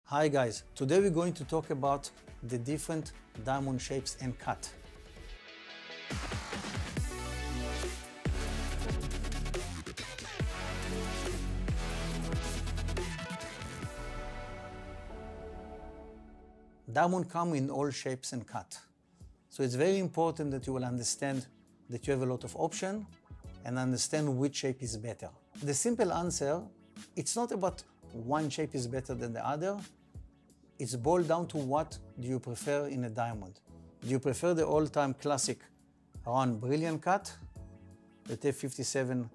Hi guys, today we're going to talk about the different diamond shapes and cut. Diamond come in all shapes and cut. So it's very important that you will understand that you have a lot of options and understand which shape is better. The simple answer, it's not about one shape is better than the other. It's boiled down to what do you prefer in a diamond. Do you prefer the all-time classic round brilliant cut that have 57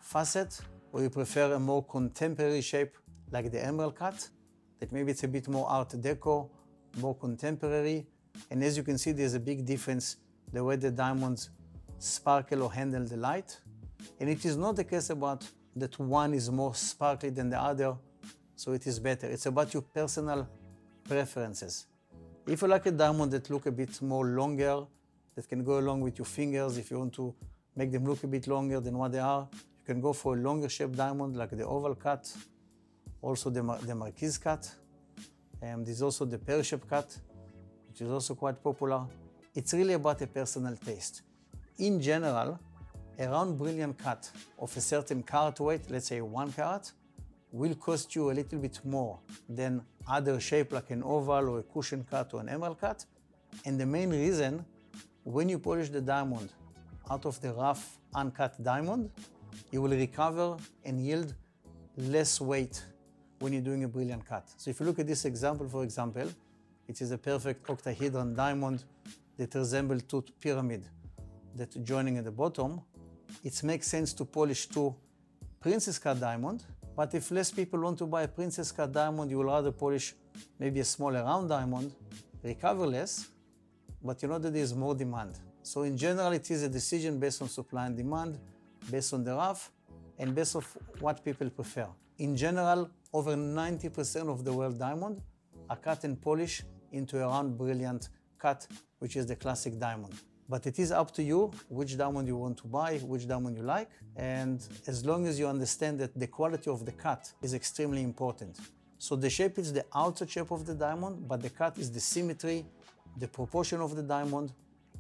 facets, or you prefer a more contemporary shape like the emerald cut that maybe it's a bit more art deco, more contemporary, and as you can see there's a big difference the way the diamonds sparkle or handle the light. And it is not the case about that one is more sparkly than the other, so it is better. It's about your personal preferences. If you like a diamond that look a bit more longer, that can go along with your fingers, if you want to make them look a bit longer than what they are, you can go for a longer shaped diamond like the oval cut, also the marquise cut. There's also the pear-shaped cut, which is also quite popular. It's really about a personal taste. In general, a round brilliant cut of a certain carat weight, let's say 1 carat, will cost you a little bit more than other shape like an oval or a cushion cut or an emerald cut. And the main reason, when you polish the diamond out of the rough uncut diamond, you will recover and yield less weight when you're doing a brilliant cut. So if you look at this example, for example, it is a perfect octahedron diamond that resembles two pyramid that joining at the bottom. It makes sense to polish two princess cut diamond, but if less people want to buy a princess cut diamond, you will rather polish maybe a smaller round diamond, recover less, but you know that there is more demand. So in general, it is a decision based on supply and demand, based on the rough, and based on what people prefer. In general, over 90% of the world diamond are cut and polished into a round brilliant cut, which is the classic diamond. But it is up to you which diamond you want to buy, which diamond you like. And as long as you understand that the quality of the cut is extremely important. So the shape is the outside shape of the diamond, but the cut is the symmetry, the proportion of the diamond.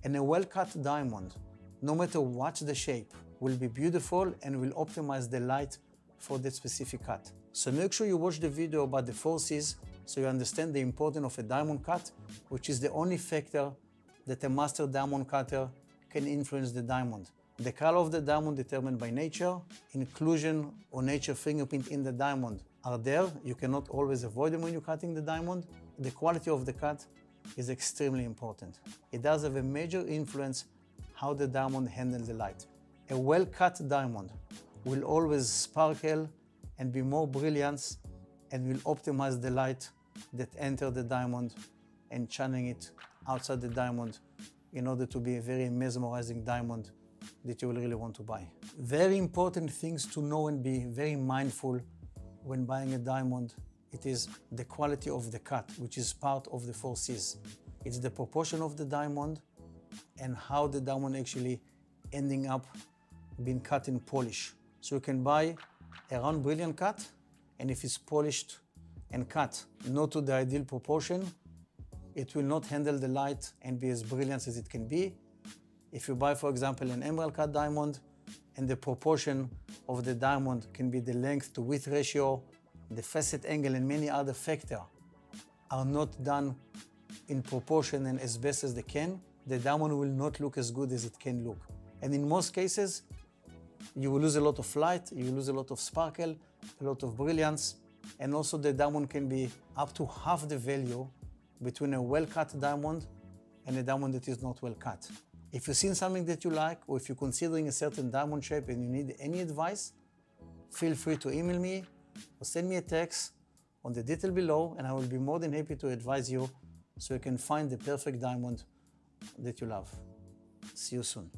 And a well-cut diamond, no matter what's the shape, will be beautiful and will optimize the light for that specific cut. So make sure you watch the video about the 4 C's so you understand the importance of a diamond cut, which is the only factor that a master diamond cutter can influence the diamond. The color of the diamond determined by nature, inclusion or nature fingerprint in the diamond are there. You cannot always avoid them when you're cutting the diamond. The quality of the cut is extremely important. It does have a major influence how the diamond handles the light. A well-cut diamond will always sparkle and be more brilliant and will optimize the light that enter the diamond and channeling it outside the diamond in order to be a very mesmerizing diamond that you will really want to buy. Very important things to know and be very mindful when buying a diamond. It is the quality of the cut, which is part of the 4 C's. It's the proportion of the diamond and how the diamond actually ending up being cut and polished. So you can buy a round brilliant cut, and if it's polished and cut not to the ideal proportion, it will not handle the light and be as brilliant as it can be. If you buy, for example, an emerald cut diamond, and the proportion of the diamond can be the length to width ratio, the facet angle, and many other factors are not done in proportion and as best as they can, the diamond will not look as good as it can look. And in most cases, you will lose a lot of light, you will lose a lot of sparkle, a lot of brilliance, and also the diamond can be up to half the value between a well-cut diamond and a diamond that is not well cut. If you've seen something that you like, or if you're considering a certain diamond shape and you need any advice, feel free to email me or send me a text on the detail below, and I will be more than happy to advise you so you can find the perfect diamond that you love. See you soon.